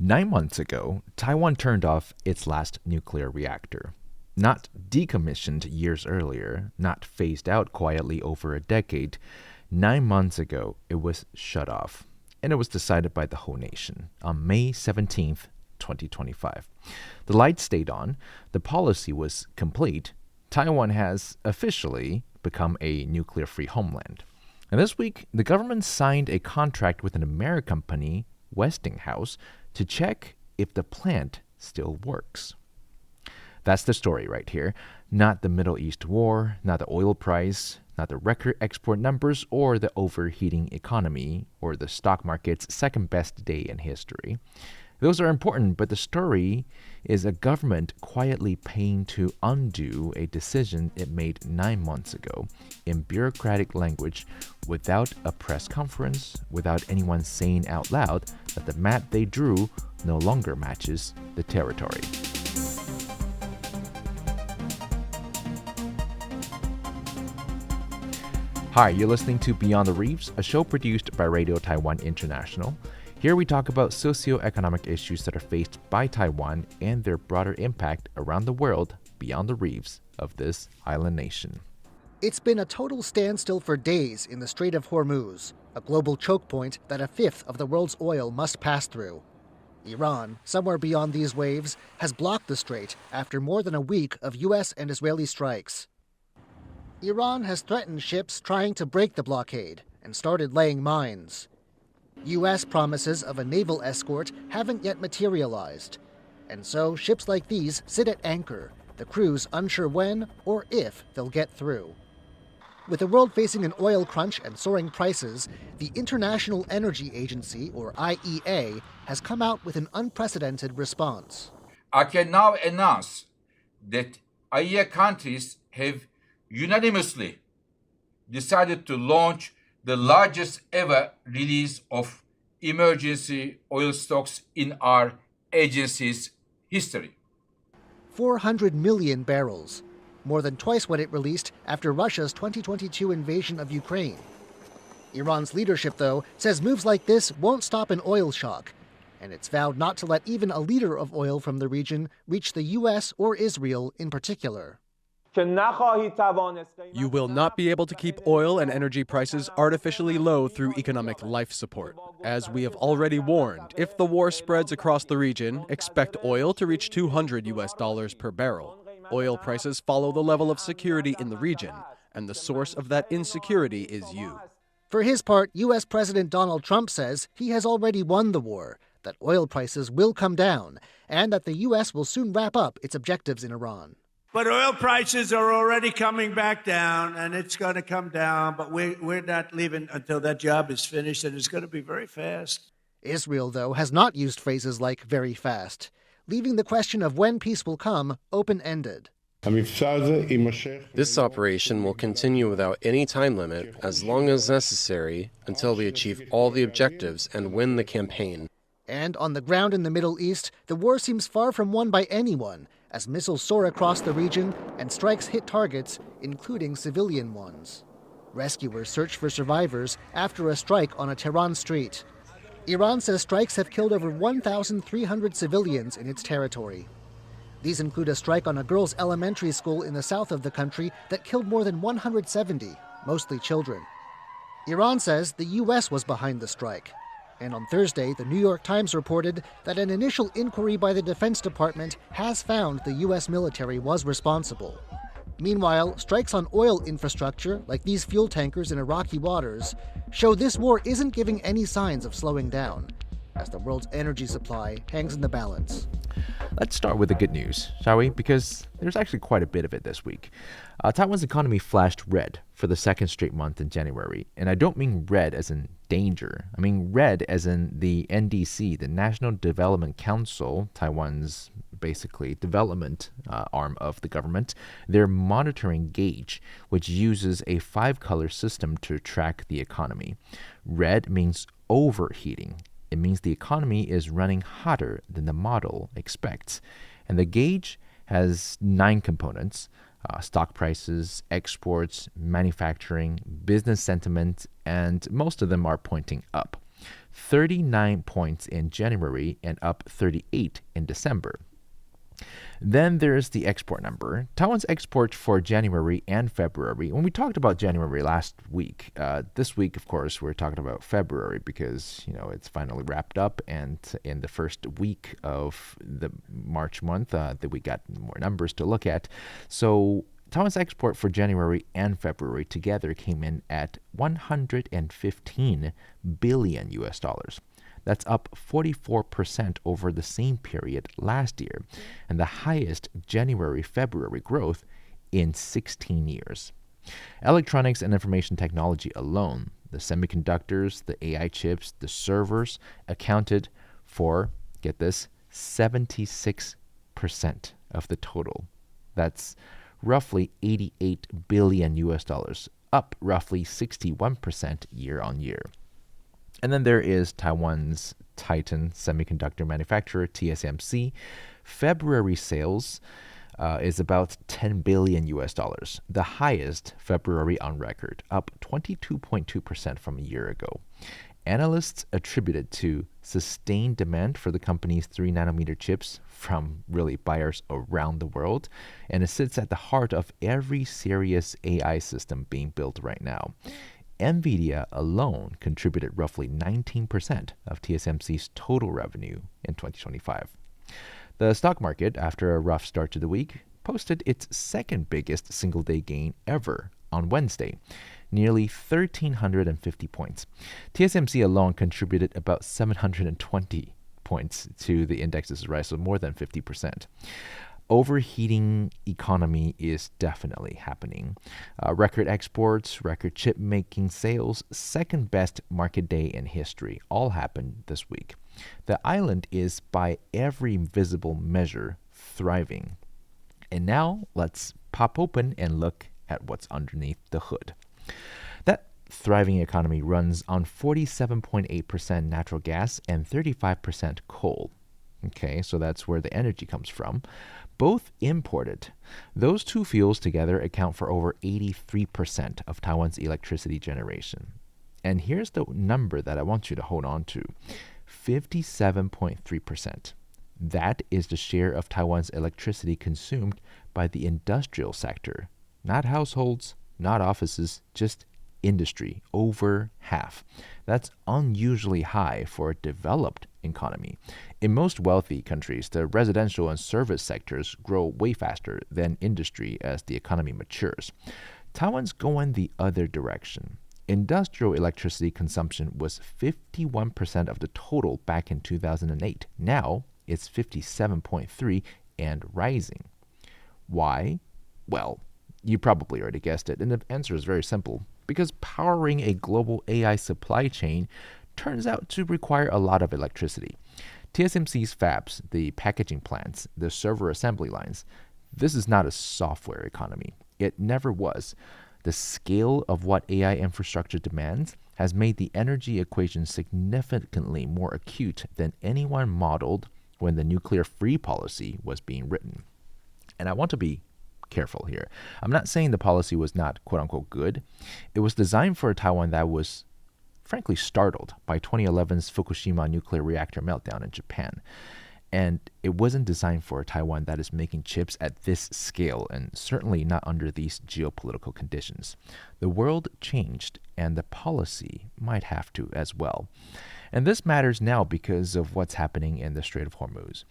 9 months ago, Taiwan turned off its last nuclear reactor. Not decommissioned years earlier, not phased out quietly over a decade. 9 months ago, it was shut off. And it was decided by the whole nation on May 17th, 2025. The lights stayed on. The policy was complete. Taiwan has officially become a nuclear-free homeland. And this week, the government signed a contract with an American company, Westinghouse, to check if the plant still works. That's the story right here. Not the Middle East war, not the oil price, not the record export numbers, or the overheating economy, or the stock market's second best day in history. Those are important, but the story is a government quietly paying to undo a decision it made 9 months ago in bureaucratic language, without a press conference, without anyone saying out loud that the map they drew no longer matches the territory. Hi, you're listening to Beyond the Reefs, a show produced by Radio Taiwan International. Here we talk about socioeconomic issues that are faced by Taiwan and their broader impact around the world beyond the reefs of this island nation. It's been a total standstill for days in the Strait of Hormuz, a global choke point that a fifth of the world's oil must pass through. Iran, somewhere beyond these waves, has blocked the strait after more than a week of U.S. and Israeli strikes. Iran has threatened ships trying to break the blockade and started laying mines. U.S. promises of a naval escort haven't yet materialized, and so ships like these sit at anchor, the crews unsure when or if they'll get through. With the world facing an oil crunch and soaring prices, the International Energy Agency, or IEA, has come out with an unprecedented response. I can now announce that IEA countries have unanimously decided to launch the largest ever release of emergency oil stocks in our agency's history. 400 million barrels, more than twice what it released after Russia's 2022 invasion of Ukraine. Iran's leadership, though, says moves like this won't stop an oil shock, and it's vowed not to let even a liter of oil from the region reach the U.S. or Israel in particular. You will not be able to keep oil and energy prices artificially low through economic life support. As we have already warned, if the war spreads across the region, expect oil to reach $200 per barrel. Oil prices follow the level of security in the region, and the source of that insecurity is you. For his part, U.S. President Donald Trump says he has already won the war, that oil prices will come down, and that the U.S. will soon wrap up its objectives in Iran. But oil prices are already coming back down, and it's going to come down, but we're not leaving until that job is finished, and it's going to be very fast. Israel, though, has not used phrases like very fast, leaving the question of when peace will come open-ended. This operation will continue without any time limit as long as necessary until we achieve all the objectives and win the campaign. And on the ground in the Middle East, the war seems far from won by anyone, as missiles soar across the region and strikes hit targets, including civilian ones. Rescuers search for survivors after a strike on a Tehran street. Iran says strikes have killed over 1,300 civilians in its territory. These include a strike on a girls' elementary school in the south of the country that killed more than 170, mostly children. Iran says the U.S. was behind the strike. And on Thursday, the New York Times reported that an initial inquiry by the Defense Department has found the U.S. military was responsible. Meanwhile, strikes on oil infrastructure, like these fuel tankers in Iraqi waters, show this war isn't giving any signs of slowing down, as the world's energy supply hangs in the balance. Let's start with the good news, shall we? Because there's actually quite a bit of it this week. Taiwan's economy flashed red for the second straight month in January. And I don't mean red as in danger. I mean red as in the NDC, the National Development Council, Taiwan's basically development arm of the government, their monitoring gauge, which uses a 5-color system to track the economy. Red means overheating. It means the economy is running hotter than the model expects. And the gauge has 9 components: stock prices, exports, manufacturing, business sentiment, and most of them are pointing up. 39 points in January and up 38 in December. Then there's the export number. Taiwan's export for January and February. When we talked about January last week, this week, of course, we're talking about February because, it's finally wrapped up. And in the first week of the March month, that we got more numbers to look at. So Taiwan's export for January and February together came in at 115 billion US dollars. That's up 44% over the same period last year, and the highest January-February growth in 16 years. Electronics and information technology alone, the semiconductors, the AI chips, the servers, accounted for, get this, 76% of the total. That's roughly 88 billion US dollars, up roughly 61% year on year. And then there is Taiwan's Titan semiconductor manufacturer, TSMC. February sales is about 10 billion US dollars, the highest February on record, up 22.2% from a year ago. Analysts attribute it to sustained demand for the company's 3nm chips from really buyers around the world, and it sits at the heart of every serious AI system being built right now. NVIDIA alone contributed roughly 19% of TSMC's total revenue in 2025. The stock market, after a rough start to the week, posted its second biggest single-day gain ever on Wednesday, nearly 1,350 points. TSMC alone contributed about 720 points to the index's rise, so more than 50%. Overheating economy is definitely happening. Record exports, record chip making sales, second best market day in history, all happened this week. The island is, by every visible measure, thriving. And now let's pop open and look at what's underneath the hood. That thriving economy runs on 47.8% natural gas and 35% coal. Okay, so that's where the energy comes from. Both imported. Those two fuels together account for over 83% of Taiwan's electricity generation. And here's the number that I want you to hold on to. 57.3%. That is the share of Taiwan's electricity consumed by the industrial sector. Not households, not offices, just industry, over half. That's unusually high for a developed economy. In most wealthy countries, the residential and service sectors grow way faster than industry as the economy matures. Taiwan's going the other direction. Industrial electricity consumption was 51% of the total back in 2008. Now it's 57.3% and rising. Why? Well, you probably already guessed it, and the answer is very simple. Because powering a global AI supply chain turns out to require a lot of electricity. TSMC's fabs, the packaging plants, the server assembly lines, this is not a software economy. It never was. The scale of what AI infrastructure demands has made the energy equation significantly more acute than anyone modeled when the nuclear-free policy was being written. And I want to be careful here. I'm not saying the policy was not quote-unquote good. It was designed for a Taiwan that was frankly startled by 2011's Fukushima nuclear reactor meltdown in Japan. And it wasn't designed for a Taiwan that is making chips at this scale, and certainly not under these geopolitical conditions. The world changed, and the policy might have to as well. And this matters now because of what's happening in the Strait of Hormuz.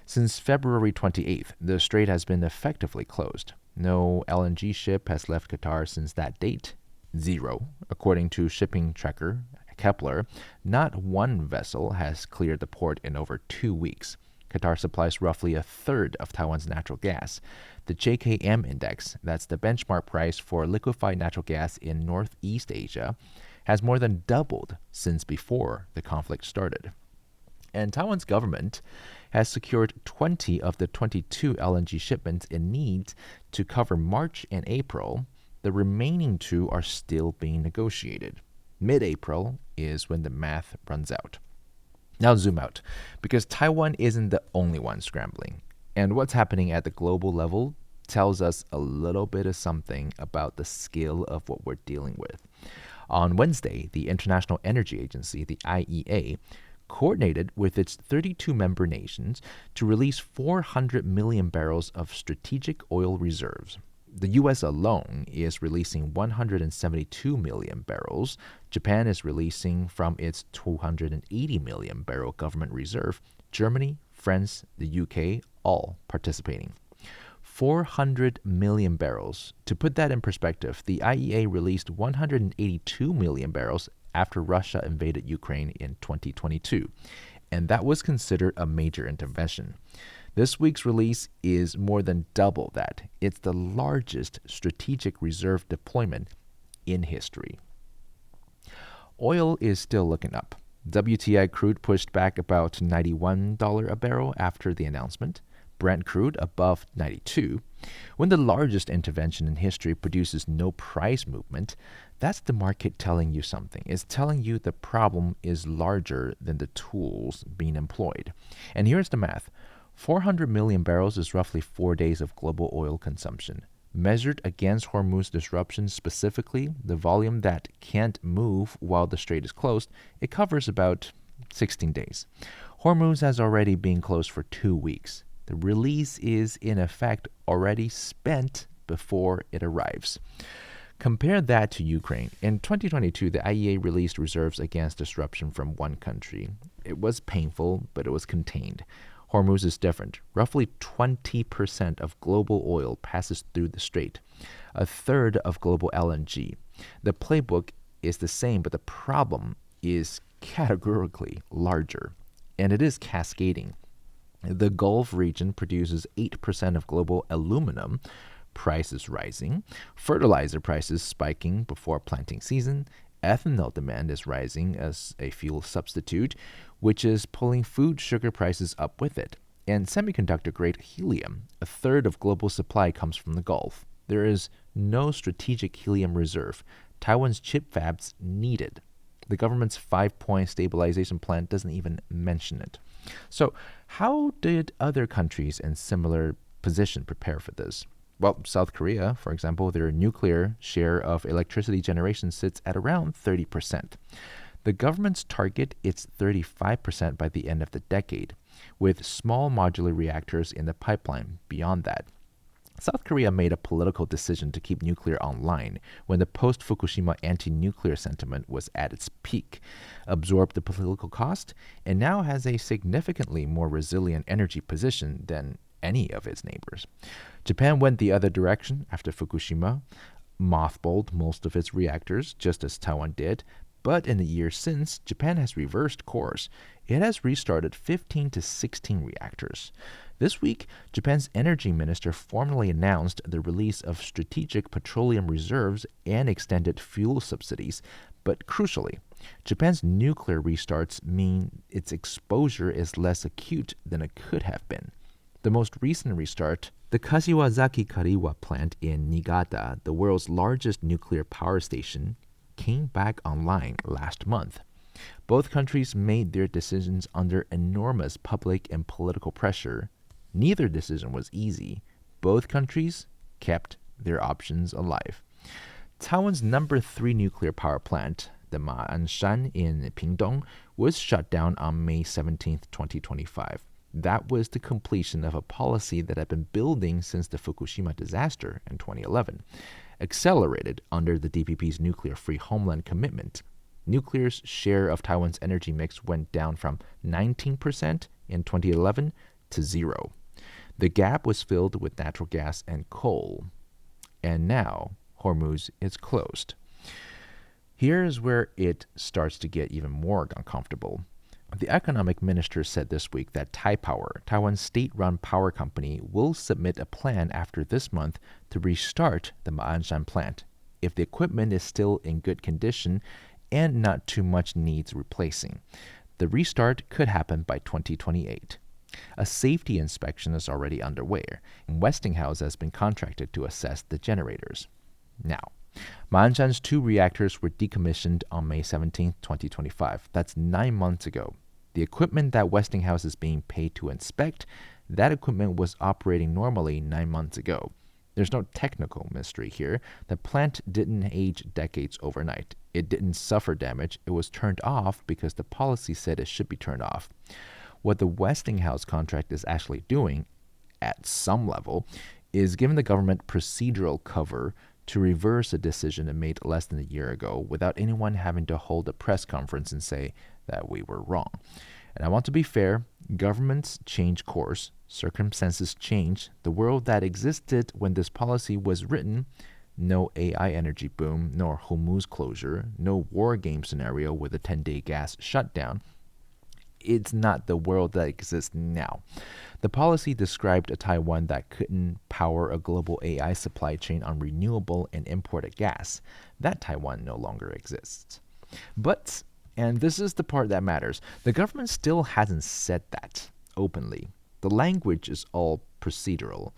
Since February 28th, the strait has been effectively closed. No LNG ship has left Qatar since that date. Zero. According to shipping tracker Kepler, not one vessel has cleared the port in over 2 weeks. Qatar supplies roughly a third of Taiwan's natural gas. The JKM index, that's the benchmark price for liquefied natural gas in Northeast Asia, has more than doubled since before the conflict started. And Taiwan's government has secured 20 of the 22 LNG shipments it needs to cover March and April. The remaining 2 are still being negotiated. Mid-April is when the math runs out. Now zoom out, because Taiwan isn't the only one scrambling. And what's happening at the global level tells us a little bit of something about the scale of what we're dealing with. On Wednesday, the International Energy Agency, the IEA, coordinated with its 32 member nations to release 400 million barrels of strategic oil reserves. The U.S. alone is releasing 172 million barrels. Japan is releasing from its 280 million barrel government reserve. Germany, France, the UK, all participating. 400 million barrels. To put that in perspective, the IEA released 182 million barrels after Russia invaded Ukraine in 2022, and that was considered a major intervention. This week's release is more than double that. It's the largest strategic reserve deployment in history. Oil is still looking up. WTI crude pushed back about $91 a barrel after the announcement. Brent crude above 92. When the largest intervention in history produces no price movement, that's the market telling you something. It's telling you the problem is larger than the tools being employed. And here's the math. 400 million barrels is roughly 4 days of global oil consumption. Measured against Hormuz disruption specifically, the volume that can't move while the strait is closed, it covers about 16 days. Hormuz has already been closed for 2 weeks. The release is, in effect, already spent before it arrives. Compare that to Ukraine. In 2022, the IEA released reserves against disruption from one country. It was painful, but it was contained. Hormuz is different. Roughly 20% of global oil passes through the strait, a third of global LNG. The playbook is the same, but the problem is categorically larger, and it is cascading. The Gulf region produces 8% of global aluminum. Prices rising. Fertilizer prices spiking before planting season. Ethanol demand is rising as a fuel substitute, which is pulling food sugar prices up with it. And semiconductor-grade helium, a third of global supply, comes from the Gulf. There is no strategic helium reserve. Taiwan's chip fabs need it. The government's 5-point stabilization plan doesn't even mention it. So how did other countries in similar position prepare for this? Well, South Korea, for example, their nuclear share of electricity generation sits at around 30%. The government's target is 35% by the end of the decade, with small modular reactors in the pipeline beyond that. South Korea made a political decision to keep nuclear online when the post-Fukushima anti-nuclear sentiment was at its peak, absorbed the political cost, and now has a significantly more resilient energy position than any of its neighbors. Japan went the other direction after Fukushima, mothballed most of its reactors, just as Taiwan did, but in the years since, Japan has reversed course. It has restarted 15 to 16 reactors. This week, Japan's energy minister formally announced the release of strategic petroleum reserves and extended fuel subsidies. But crucially, Japan's nuclear restarts mean its exposure is less acute than it could have been. The most recent restart, the Kashiwazaki-Kariwa plant in Niigata, the world's largest nuclear power station, came back online last month. Both countries made their decisions under enormous public and political pressure. Neither decision was easy. Both countries kept their options alive. Taiwan's number 3 nuclear power plant, the Ma'anshan in Pingdong, was shut down on May 17, 2025. That was the completion of a policy that had been building since the Fukushima disaster in 2011, accelerated under the DPP's nuclear-free homeland commitment. Nuclear's share of Taiwan's energy mix went down from 19% in 2011 to 0. The gap was filled with natural gas and coal. And now, Hormuz is closed. Here's where it starts to get even more uncomfortable. The economic minister said this week that Taipower, Taiwan's state-run power company, will submit a plan after this month to restart the Ma'anshan plant if the equipment is still in good condition and not too much needs replacing. The restart could happen by 2028. A safety inspection is already underway, and Westinghouse has been contracted to assess the generators. Now, Ma'anshan's 2 reactors were decommissioned on May 17, 2025. That's 9 months ago. The equipment that Westinghouse is being paid to inspect, that equipment was operating normally 9 months ago. There's no technical mystery here. The plant didn't age decades overnight. It didn't suffer damage. It was turned off because the policy said it should be turned off. What the Westinghouse contract is actually doing, at some level, is giving the government procedural cover to reverse a decision it made less than a year ago without anyone having to hold a press conference and say that we were wrong. And I want to be fair, governments change course, circumstances change. The world that existed when this policy was written, no AI energy boom, nor Hormuz closure, no war game scenario with a 10-day gas shutdown, it's not the world that exists now. The policy described a Taiwan that couldn't power a global AI supply chain on renewable and imported gas. That Taiwan no longer exists. But, and this is the part that matters, the government still hasn't said that openly. The language is all procedural.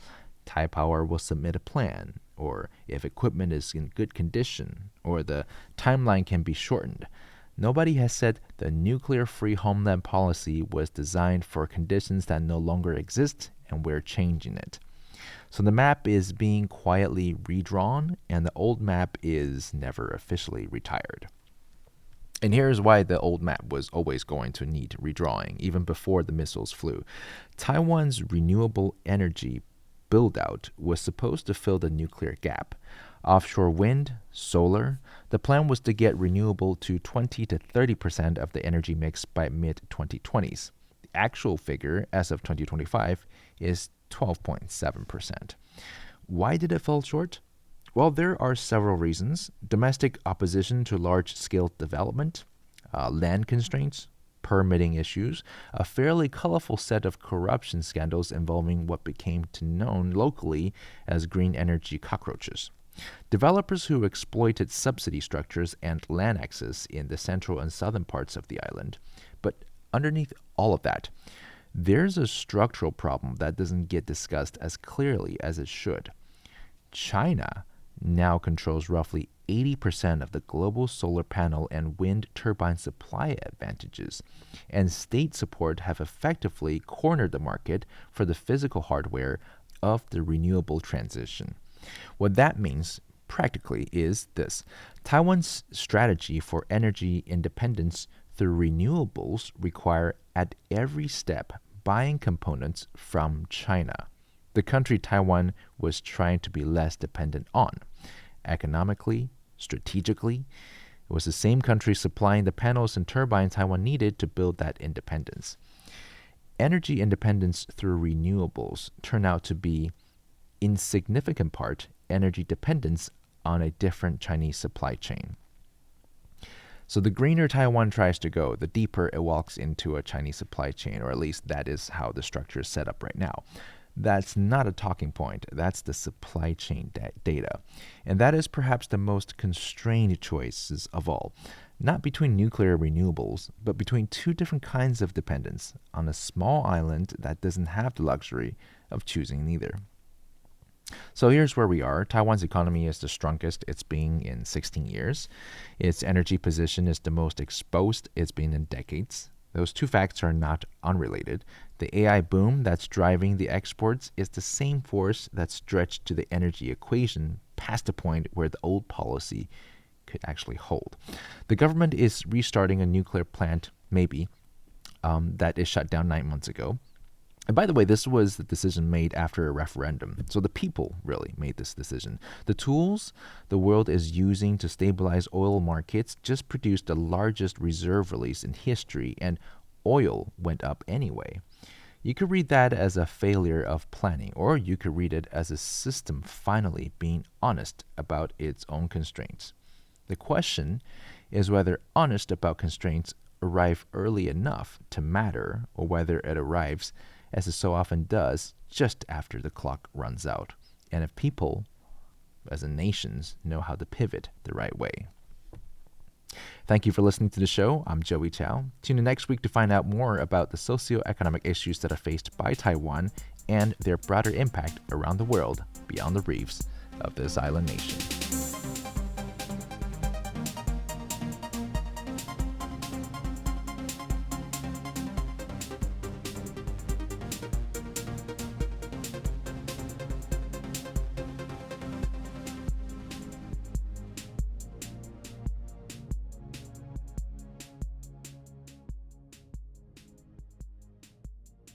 Taipower will submit a plan, or if equipment is in good condition, or the timeline can be shortened. Nobody has said the nuclear-free homeland policy was designed for conditions that no longer exist, and we're changing it. So the map is being quietly redrawn, and the old map is never officially retired. And here's why the old map was always going to need redrawing, even before the missiles flew. Taiwan's renewable energy build-out was supposed to fill the nuclear gap. Offshore wind, solar. The plan was to get renewable to 20 to 30% of the energy mix by mid-2020s. The actual figure, as of 2025, is 12.7%. Why did it fall short? Well, there are several reasons. Domestic opposition to large-scale development, land constraints, permitting issues, a fairly colorful set of corruption scandals involving what became to known locally as green energy cockroaches. Developers who exploited subsidy structures and land access in the central and southern parts of the island. But underneath all of that, there's a structural problem that doesn't get discussed as clearly as it should. China now controls roughly 80% of the global solar panel and wind turbine supply advantages, and state support have effectively cornered the market for the physical hardware of the renewable transition. What that means, practically, is this. Taiwan's strategy for energy independence through renewables require, at every step, buying components from China, the country Taiwan was trying to be less dependent on. Economically, strategically, it was the same country supplying the panels and turbines Taiwan needed to build that independence. Energy independence through renewables turned out to be, in significant part, energy dependence on a different Chinese supply chain. So the greener Taiwan tries to go, the deeper it walks into a Chinese supply chain, or at least that is how the structure is set up right now. That's not a talking point. That's the supply chain data. And that is perhaps the most constrained choices of all. Not between nuclear renewables, but between two different kinds of dependence on a small island that doesn't have the luxury of choosing neither. So here's where we are. Taiwan's economy is the strongest it's been in 16 years. Its energy position is the most exposed it's been in decades. Those two facts are not unrelated. The AI boom that's driving the exports is the same force that stretched to the energy equation past the point where the old policy could actually hold. The government is restarting a nuclear plant, maybe, that is shut down 9 months ago. And by the way, this was the decision made after a referendum. So the people really made this decision. The tools the world is using to stabilize oil markets just produced the largest reserve release in history, and oil went up anyway. You could read that as a failure of planning, or you could read it as a system finally being honest about its own constraints. The question is whether honest about constraints arrive early enough to matter, or whether it arrives, as it so often does, just after the clock runs out, and if people, as in nations, know how to pivot the right way. Thank you for listening to the show. I'm Joey Chow. Tune in next week to find out more about the socioeconomic issues that are faced by Taiwan and their broader impact around the world beyond the reefs of this island nation.